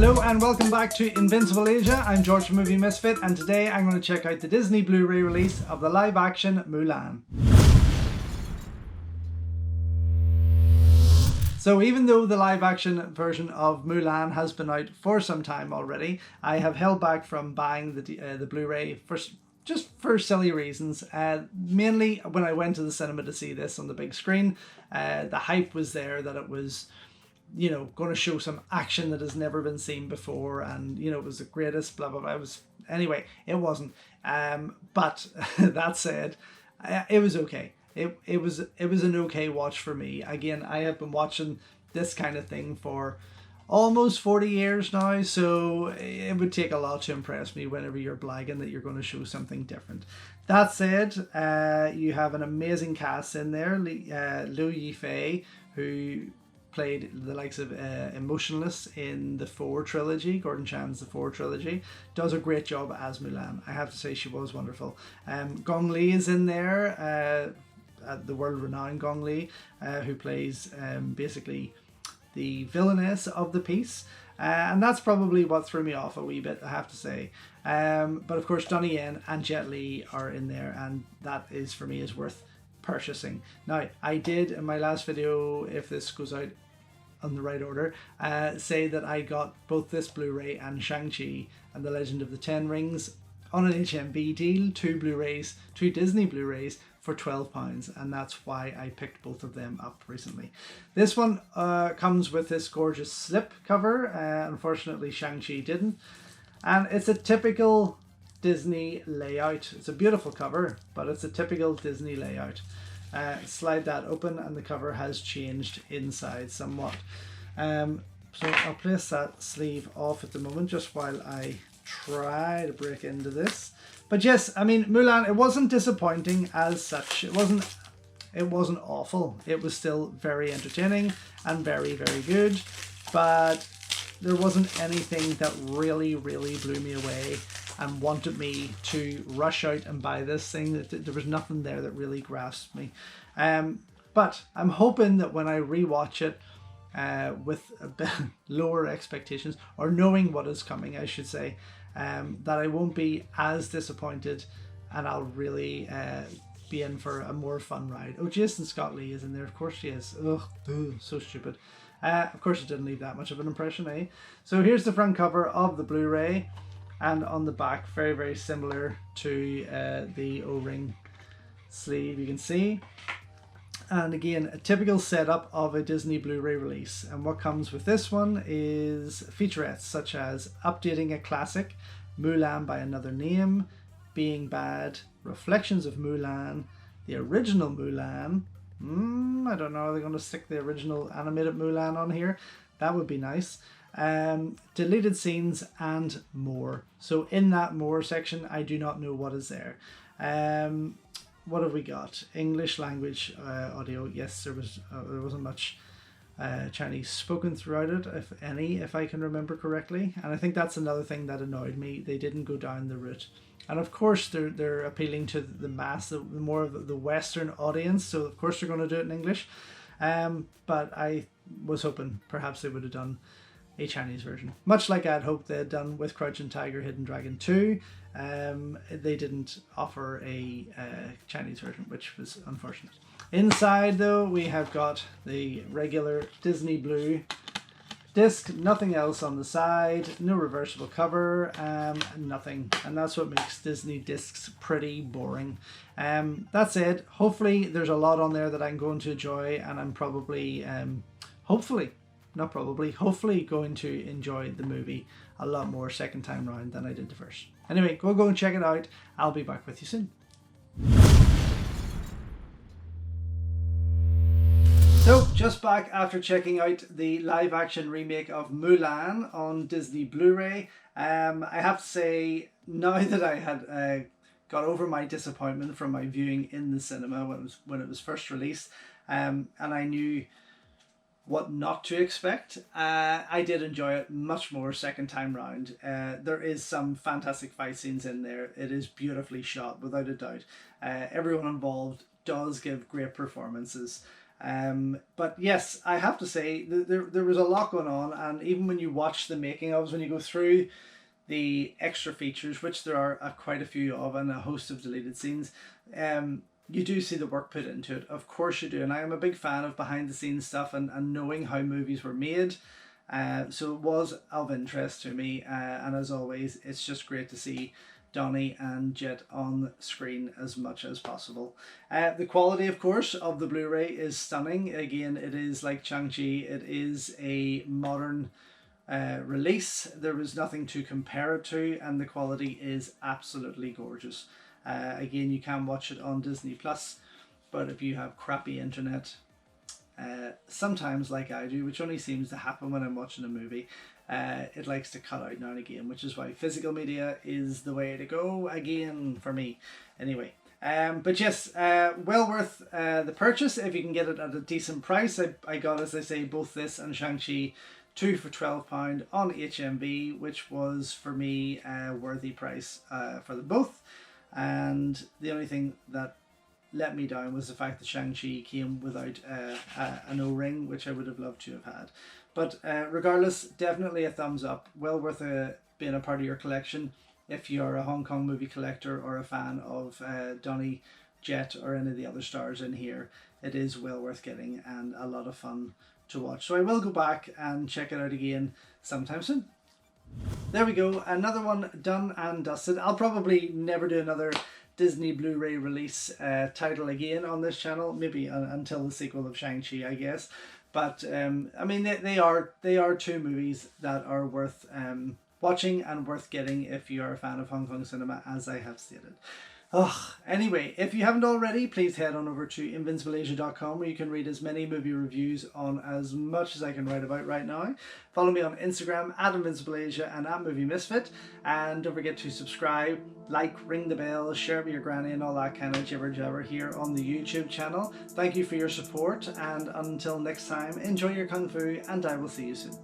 Hello and welcome back to Invincible Asia. I'm George from Movie Misfit, and today I'm going to check out the Disney Blu-ray release of the live-action Mulan. So even though the live-action version of Mulan has been out for some time already, I have held back from buying the Blu-ray just for silly reasons. Mainly when I went to the cinema to see this on the big screen, the hype was there that it was, you know, going to show some action that has never been seen before, and you know, it was the greatest, blah blah blah. Anyway, it wasn't. But that said, it was okay. It was an okay watch for me. Again, I have been watching this kind of thing for almost 40 years now, so it would take a lot to impress me whenever you're blagging that you're going to show something different. That said, you have an amazing cast in there. Liu Yifei, who played the likes of Emotionless in the 4 trilogy, Gordon Chan's The 4 trilogy, does a great job as Mulan. I have to say she was wonderful. Gong Li is in there, the world-renowned Gong Li, who plays basically the villainess of the piece. And that's probably what threw me off a wee bit, I have to say. But of course Donnie and Jet Li are in there, and that is, for me, is worth purchasing. Now, I did in my last video, if this goes out on the right order, say that I got both this Blu-ray and Shang-Chi and the Legend of the Ten Rings on an HMV deal, 2 Blu-rays, 2 Disney Blu-rays for £12, and that's why I picked both of them up recently. This one comes with this gorgeous slip cover. Unfortunately, Shang-Chi didn't, and it's a typical Disney layout. It's a beautiful cover, but it's a typical Disney layout. Slide that open and the cover has changed inside somewhat. So I'll place that sleeve off at the moment just while I try to break into this. But yes, I mean, Mulan, it wasn't disappointing as such. It wasn't awful. It was still very entertaining and very, very good, but there wasn't anything that really blew me away and wanted me to rush out and buy this thing. There was nothing there that really grasped me. But I'm hoping that when I rewatch it with a bit lower expectations, or knowing what is coming, I should say, that I won't be as disappointed, and I'll really be in for a more fun ride. Oh, Jason Scott Lee is in there. Of course she is. Ugh, so stupid. Of course it didn't leave that much of an impression, eh? So here's the front cover of the Blu-ray. And on the back, very, very similar to the O-ring sleeve, you can see. And again, a typical setup of a Disney Blu-ray release. And what comes with this one is featurettes such as updating a classic, Mulan by Another Name, Being Bad, Reflections of Mulan, the original Mulan. I don't know, are they going to stick the original animated Mulan on here? That would be nice. Deleted scenes and more. So in that more section, I do not know what is there. What have we got? English language audio. Yes, there wasn't much Chinese spoken throughout it, if any, if I can remember correctly. And I think that's another thing that annoyed me. They didn't go down the route. And of course, they're appealing to the mass, more of the Western audience. So of course they're going to do it in English. But I was hoping perhaps they would have done a Chinese version, much like I'd hoped they had done with Crouching Tiger, Hidden Dragon 2. They didn't offer a Chinese version, which was unfortunate. Inside though, we have got the regular Disney Blue disc, nothing else on the side, no reversible cover, nothing, and that's what makes Disney discs pretty boring. That said, hopefully there's a lot on there that I'm going to enjoy, and I'm probably hopefully going to enjoy the movie a lot more second time round than I did the first. Anyway, go and check it out. I'll be back with you soon. So, just back after checking out the live action remake of Mulan on Disney Blu-ray. I have to say, now that I had got over my disappointment from my viewing in the cinema when it was first released, and I knew what not to expect, I did enjoy it much more second time round. There is some fantastic fight scenes in there. It is beautifully shot, without a doubt. Everyone involved does give great performances. But yes, I have to say there was a lot going on, and even when you watch the making ofs, when you go through the extra features, which there are quite a few of, and a host of deleted scenes, you do see the work put into it. Of course you do, and I am a big fan of behind the scenes stuff and knowing how movies were made. So it was of interest to me, and as always, it's just great to see Donnie and Jet on screen as much as possible. The quality, of course, of the Blu-ray is stunning. Again, it is like Shang-Chi, it is a modern release. There was nothing to compare it to, and the quality is absolutely gorgeous. Again, you can watch it on Disney Plus, but if you have crappy internet, sometimes like I do, which only seems to happen when I'm watching a movie, it likes to cut out now and again, which is why physical media is the way to go again for me. Anyway, but yes, well worth the purchase if you can get it at a decent price. I got, as I say, both this and Shang-Chi 2 for £12 on HMV, which was for me a worthy price for them both. And the only thing that let me down was the fact that Shang-Chi came without an O-ring, which I would have loved to have had. But regardless, definitely a thumbs up. Well worth being a part of your collection if you're a Hong Kong movie collector or a fan of Donnie, Jet, or any of the other stars in here. It is well worth getting and a lot of fun to watch. So I will go back and check it out again sometime soon. There we go, another one done and dusted. I'll probably never do another Disney Blu-ray release title again on this channel, maybe until the sequel of Shang-Chi, I guess. But I mean, they are two movies that are worth watching and worth getting if you are a fan of Hong Kong cinema, as I have stated. Anyway, if you haven't already, please head on over to invincible.asia.com, where you can read as many movie reviews on as much as I can write about right now. Follow me on Instagram at InvincibleAsia and at Movie Misfit. And don't forget to subscribe, like, ring the bell, share it with your granny and all that kind of jibber jabber here on the YouTube channel. Thank you for your support, and until next time, enjoy your Kung Fu, and I will see you soon.